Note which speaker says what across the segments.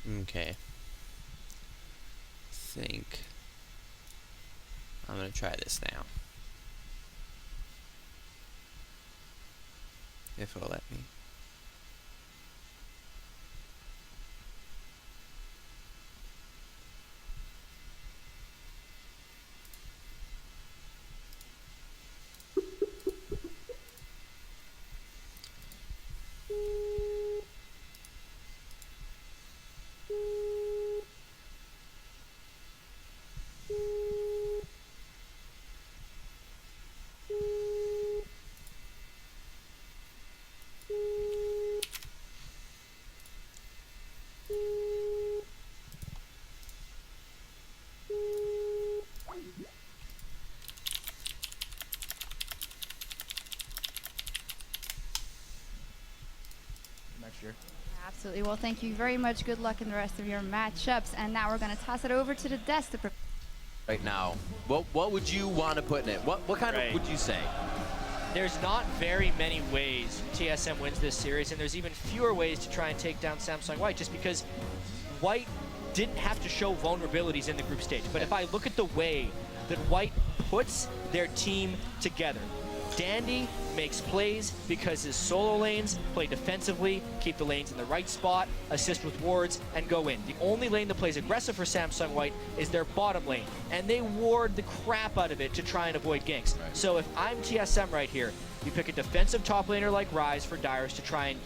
Speaker 1: Okay. Think I'm gonna try this now. If it'll let me.
Speaker 2: Next year.
Speaker 3: Absolutely. Well, thank you very much. Good luck in the rest of your matchups. And now we're going to toss it over to the desk to prepare.
Speaker 4: Right now, what would you want to put in it? What kind of would you say?
Speaker 2: There's not very many ways TSM wins this series, and there's even fewer ways to try and take down Samsung White, just because White didn't have to show vulnerabilities in the group stage. But if I look at the way that White puts their team together, Dandy makes plays because his solo lanes play defensively, keep the lanes in the right spot, assist with wards, and go in. The only lane that plays aggressive for Samsung White is their bottom lane, and they ward the crap out of it to try and avoid ganks.
Speaker 4: Right.
Speaker 2: So if I'm TSM right here, you pick a defensive top laner like Ryze for Dyrus to try and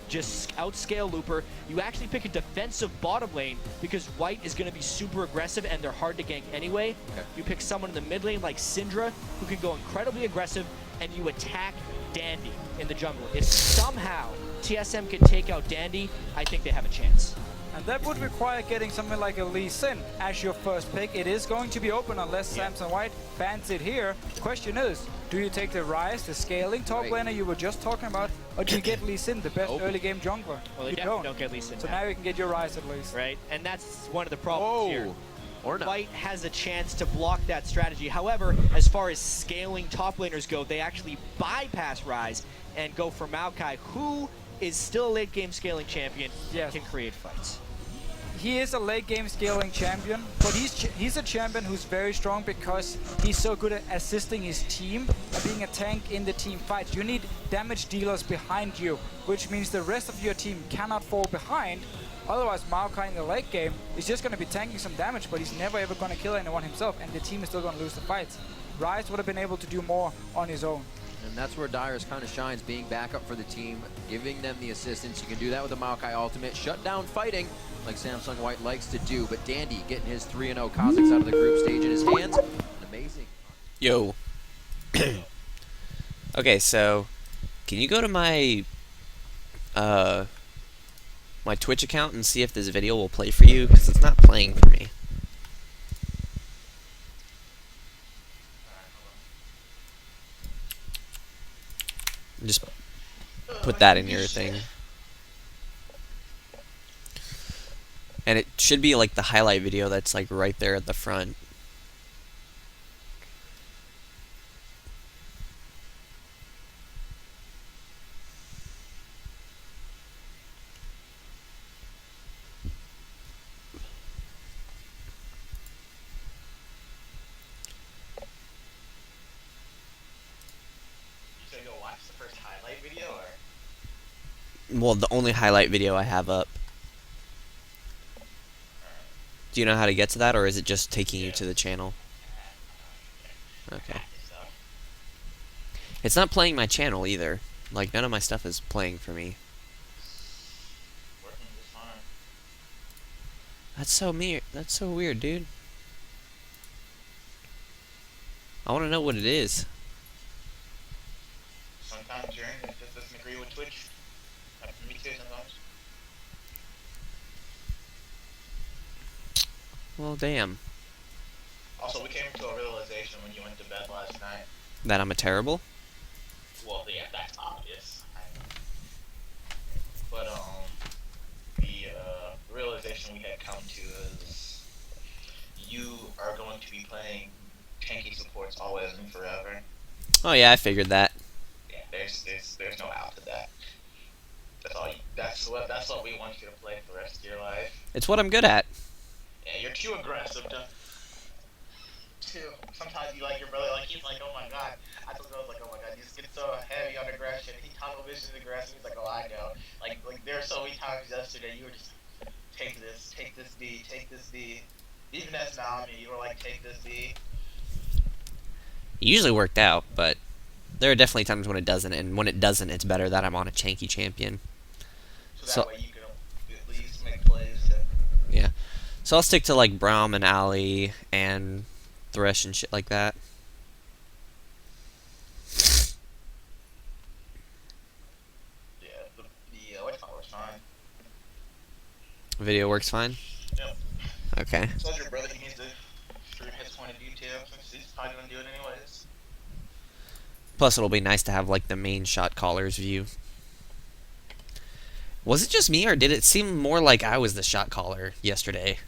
Speaker 2: just outscale Looper. You actually pick a defensive bottom lane because White is going to be super aggressive and they're hard to gank anyway.
Speaker 4: Okay.
Speaker 2: You pick someone in the mid lane like Syndra who can go incredibly aggressive, and you attack Dandy in the jungle. If somehow TSM can take out Dandy, I think they have a chance.
Speaker 5: And that would require getting something like a Lee Sin as your first pick. It is going to be open unless Samsung White bans it here. Question is, do you take the Ryze, the scaling top laner you were just talking about, or do you get Lee Sin, the best early game jungler?
Speaker 2: Well, they
Speaker 5: you
Speaker 2: definitely don't get Lee Sin
Speaker 5: So
Speaker 2: now.
Speaker 5: now you can get your Ryze at least.
Speaker 2: Right? And that's one of the problems here.
Speaker 4: Or not.
Speaker 2: White has a chance to block that strategy. However, as far as scaling top laners go, they actually bypass Ryze and go for Maokai, who is still a late game scaling champion, can create fights.
Speaker 5: He is a late game scaling champion, but he's a champion who's very strong because he's so good at assisting his team and being a tank in the team fights. You need damage dealers behind you, which means the rest of your team cannot fall behind. Otherwise, Maokai in the late game is just going to be tanking some damage, but he's never ever going to kill anyone himself, and the team is still going to lose the fights. Ryze would have been able to do more on his own.
Speaker 4: And that's where Dyrus kind of shines, being backup for the team, giving them the assistance. You can do that with the Maokai ultimate, shut down fighting like Samsung White likes to do, but Dandy getting his 3-0 Kazakhs out of the group stage in his hands. Amazing.
Speaker 1: Yo. Okay, so can you go to my my Twitch account and see if this video will play for you? Because it's not playing for me. Just put that in your thing. And it should be like the highlight video that's like right there at the front.
Speaker 6: Go watch the first highlight video, or?
Speaker 1: Well, the only highlight video I have up. Do you know how to get to that, or is it just taking you to the channel? Okay. It's not playing my channel either. Like, none of my stuff is playing for me.
Speaker 6: Working just fine.
Speaker 1: That's so weird, dude. I want to know what it is.
Speaker 6: Sometimes your internet just doesn't agree with Twitch. Happens to me too sometimes.
Speaker 1: Well, damn.
Speaker 6: Also, we came to a realization when you went to bed last night.
Speaker 1: That I'm a terrible?
Speaker 6: Well, yeah, that's obvious. I know. But, the, realization we had come to is you are going to be playing tanky supports always and forever.
Speaker 1: Oh yeah, I figured that.
Speaker 6: Yeah, there's no out to that. That's all. That's what we want you to play for the rest of your life.
Speaker 1: It's what I'm good at.
Speaker 6: Yeah, you're too aggressive to. Too. Sometimes you like your brother, like he's like, oh my god. I told him I was like, oh my god, you just get so heavy on aggression. He tunnel vision aggressive. He's like, oh I know. Like there were so many times yesterday you were just like, take this D, take this D. Even as Nami, you were like, take this D.
Speaker 1: It usually worked out, but there are definitely times when it doesn't, and when it doesn't, it's better that I'm on a Chanky champion.
Speaker 6: So that
Speaker 1: So
Speaker 6: way you can at least make plays to.
Speaker 1: yeah, so I'll stick to like Braum and Ali and Thresh and shit like that.
Speaker 6: Yeah, the white collar's fine.
Speaker 1: Video works fine.
Speaker 6: Yep.
Speaker 1: Okay.
Speaker 6: So your brother, he needs to stream his point of view too, since he's probably gonna do it anyways.
Speaker 1: Plus, it'll be nice to have like the main shot caller's view. Was it just me, or did it seem more like I was the shot caller yesterday?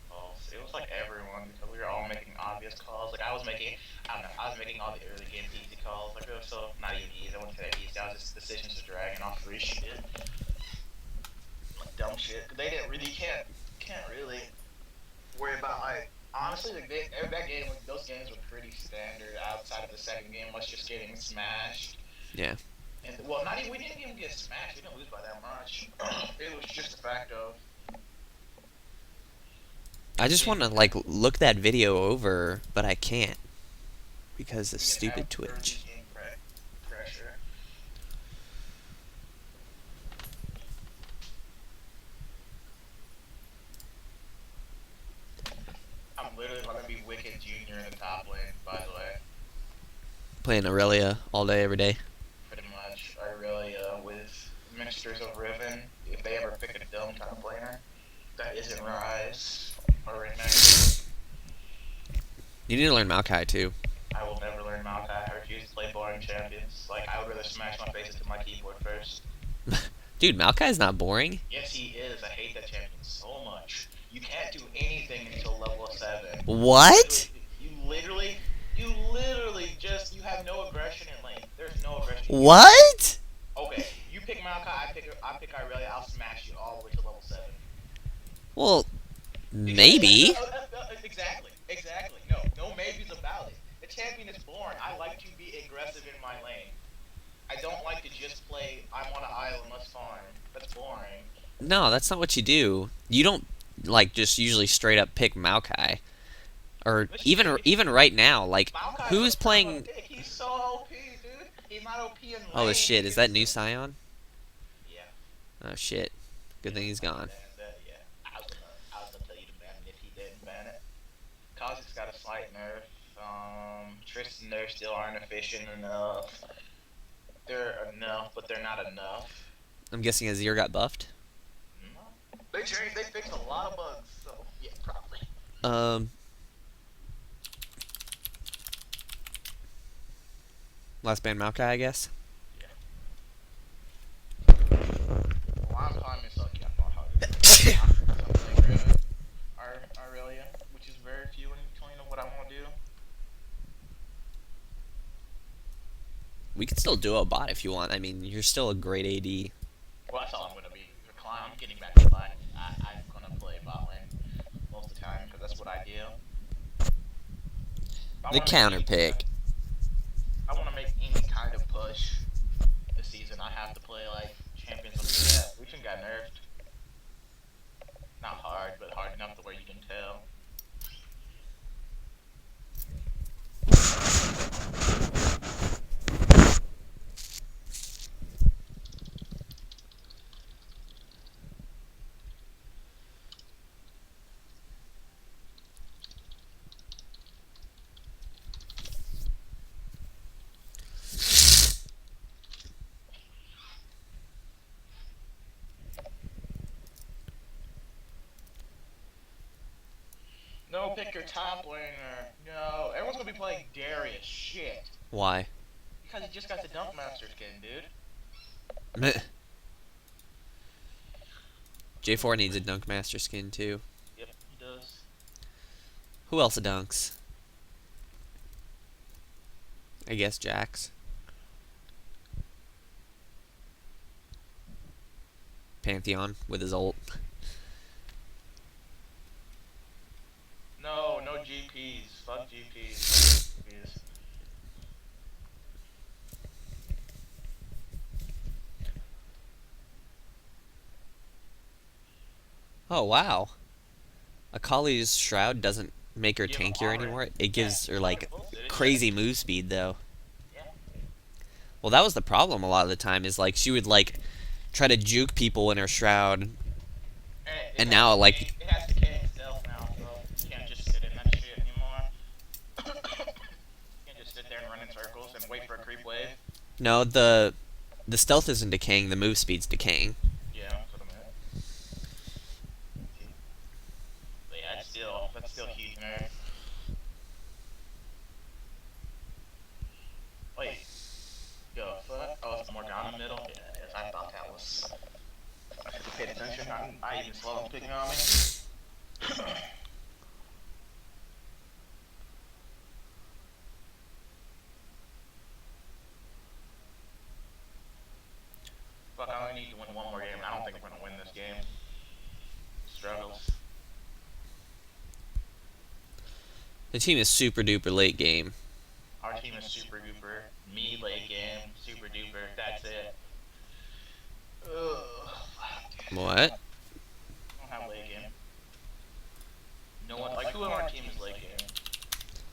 Speaker 6: Calls. It was like everyone because we were all making obvious calls. Like I was making, I don't know, I was making all the early game easy calls. Like it was so not even easy. I wouldn't say that easy. I was just decisions to dragging off free shit, like dumb shit. They didn't really can't really worry about like honestly like that game like, those games were pretty standard outside of the second game. Was just getting smashed.
Speaker 1: Yeah.
Speaker 6: And well, not even we didn't even get smashed. We didn't lose by that much. It was just the fact of
Speaker 1: I just want to like look that video over, but I can't because of
Speaker 6: we didn't have
Speaker 1: stupid Twitch.
Speaker 6: early game pressure. I'm literally gonna be Wicked Junior in the top lane, by the way.
Speaker 1: Playing Aurelia all day, every day.
Speaker 6: Pretty much. I really with Ministers of Riven, if they ever pick a dumb top laner that isn't Rise or Ignite,
Speaker 1: You need to learn Maokai too.
Speaker 6: I will never learn Maokai. I refuse to play boring champions. Like I would rather smash my face into my keyboard first.
Speaker 1: Dude, Maokai's not boring.
Speaker 6: Yes, he is. I hate that champion so much. You can't do anything until level 7.
Speaker 1: What?
Speaker 6: You literally just, you have no aggression in lane. There's no aggression.
Speaker 1: What?
Speaker 6: Okay, you pick Maokai, I pick Irelia, I'll smash you all the way to level 7.
Speaker 1: Well, maybe.
Speaker 6: Exactly. No maybes about it. The champion is boring. I like to be aggressive in my lane. I don't like to just play, I'm on an island, let's farm. That's boring.
Speaker 1: No, that's not what you do. You don't like just usually straight up pick Maokai. Or even right now, like
Speaker 6: Maokai
Speaker 1: who's
Speaker 6: is
Speaker 1: playing?
Speaker 6: He's so OP, dude. He's not OP in lane.
Speaker 1: Oh shit! Is that new Scion?
Speaker 6: Yeah.
Speaker 1: Oh shit! Good thing he's gone.
Speaker 6: Yeah. I was gonna tell you to ban it if he didn't ban it. Kha'Zix got a slight nerf. Tristan nerfs still aren't efficient enough. They're enough, but they're not enough.
Speaker 1: I'm guessing Azir got buffed.
Speaker 6: No. They fixed a lot of bugs, so yeah, probably.
Speaker 1: Last ban Maokai, I guess.
Speaker 6: Yeah. Well, I'm calling myself something like Aurelia, which is very few in between of what I want to do.
Speaker 1: We could still duo bot if you want. I mean, you're still a great AD.
Speaker 6: Well, that's all I'm gonna be. I'm getting back to bot. I'm gonna play bot lane most of the time because that's what I do.
Speaker 1: The counter pick.
Speaker 6: I want to make any kind of push this season. I have to play like champions of the set. We got nerfed. Not hard, but hard enough to where you can tell. No, pick your top laner. No, everyone's gonna be playing Darius. Shit.
Speaker 1: Why?
Speaker 6: Because he just got the Dunk Master skin, dude.
Speaker 1: Meh. J4 needs a Dunk Master skin too.
Speaker 6: Yep, he does.
Speaker 1: Who else dunks? I guess Jax. Pantheon with his ult.
Speaker 6: GPs. Fuck GPs.
Speaker 1: Oh wow. Akali's shroud doesn't make her
Speaker 6: Give him
Speaker 1: tankier
Speaker 6: armor.
Speaker 1: anymore. It gives her like
Speaker 6: Bullshit.
Speaker 1: crazy move speed though.
Speaker 6: Yeah.
Speaker 1: Well, that was the problem a lot of the time. Is like she would like try to juke people in her shroud, and now like
Speaker 6: It has decay itself now, so you can't just sit in that shit anymore. You can't just sit there and run in circles and wait for a creep wave.
Speaker 1: no the stealth isn't decaying. The move speed's decaying.
Speaker 6: Yeah, that's what I meant. But yeah, that's still huge nerf. Wait. Yo, fuck. Oh, it's Morgana middle? Yeah, it is. I thought that was. I should have paid attention. I even slow him picking on me. Fuck, I only need to win one more game. I don't think we're gonna win this game. Struggles.
Speaker 1: The team is super duper late game.
Speaker 6: Our team is super duper. Me late game, super duper. That's it. Ugh.
Speaker 1: What?
Speaker 6: I don't have late game. No one, like, who on our team is late game?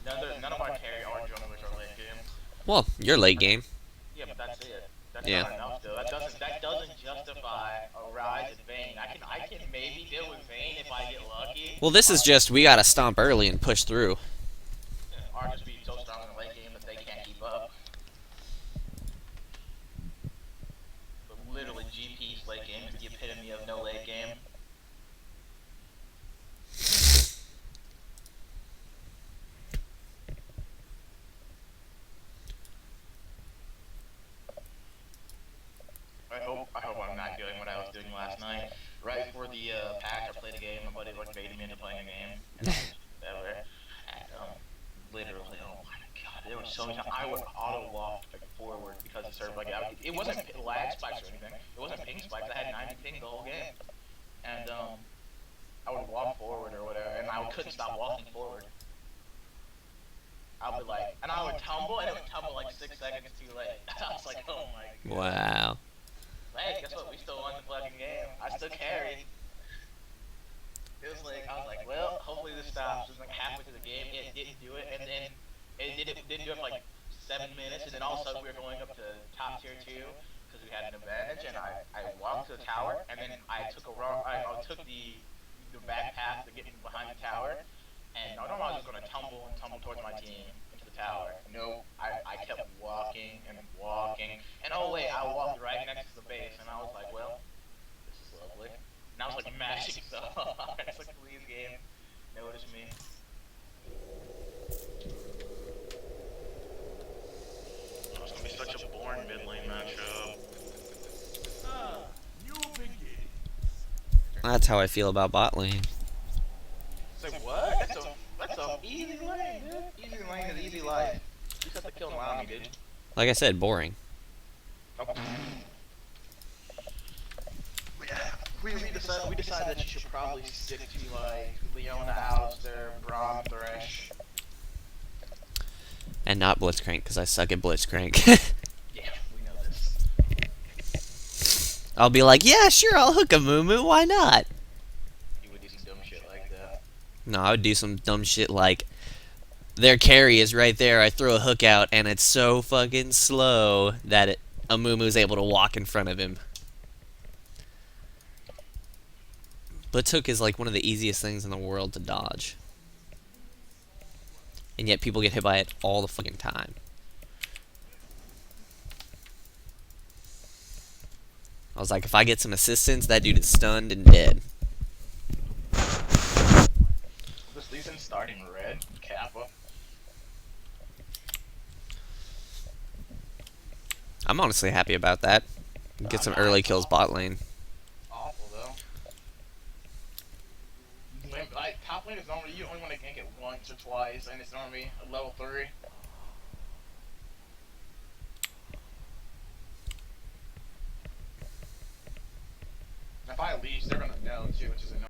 Speaker 6: None of our carry or junglers are late game.
Speaker 1: Well, you're late game.
Speaker 6: Yeah, but that's it. That's
Speaker 1: Yeah.
Speaker 6: not enough, though. That doesn't justify a rise in Vayne. I can maybe deal with Vayne if I get lucky.
Speaker 1: Well, this is just we gotta stomp early and push through.
Speaker 6: Or just be so strong in the late game that they can't keep up. But literally, GP's late game is the epitome of no late game. I hope I'm not doing what I was doing last night. Right before the patch, I played a game. My buddy like baited me into playing a game. And literally, oh my god, there was so many times I would auto walk like forward because it served like it wasn't lag spikes or anything. It wasn't ping spikes. I had 90 ping the whole game, and I would walk forward or whatever, and I couldn't stop walking forward. I would be like, and I would tumble, and it would tumble like 6 seconds too late. I was like, oh my god.
Speaker 1: Wow.
Speaker 6: Hey, guess what? We still won the fucking game. I still carried. It was like, I was like, well, hopefully this stops. It was like halfway through the game, it didn't do it, and then it didn't do it for like 7 minutes, and then all of a sudden we were going up to top tier 2 because we had an advantage, and I walked to the tower, and then I took I took the back path to get behind the tower, and I don't know, I was just going to tumble towards my team into the tower. No, I kept walking, and oh wait, I walked right next to the base, and I was like, well, this is lovely. And I was like mashing stuff. It's like, please game, notice me. Oh, it's gonna be such a boring mid lane matchup.
Speaker 1: That's how I feel about bot lane.
Speaker 6: Say what? That's a easy lane, dude. Easy lane is easy life. You just have to kill and allow me, dude.
Speaker 1: Like I said, boring.
Speaker 6: Oh. We decided that you should probably stick to like Leona, Alistair, Braum, Thresh.
Speaker 1: And not Blitzcrank, because I suck at Blitzcrank.
Speaker 6: Yeah, we know this.
Speaker 1: I'll be like, yeah, sure, I'll hook a Moo, why not?
Speaker 6: You would do some dumb shit like that.
Speaker 1: No, I would do some dumb shit like, their carry is right there, I throw a hook out, and it's so fucking slow that a Moo is able to walk in front of him. Blitz hook is like one of the easiest things in the world to dodge. And yet people get hit by it all the fucking time. I was like, if I get some assistance, that dude is stunned and dead.
Speaker 6: This Leeson starting red, Kappa.
Speaker 1: I'm honestly happy about that. Get some early kills bot lane.
Speaker 6: Awful though. Like top lane is normally you only want to gank it once or twice, and it's normally a level 3.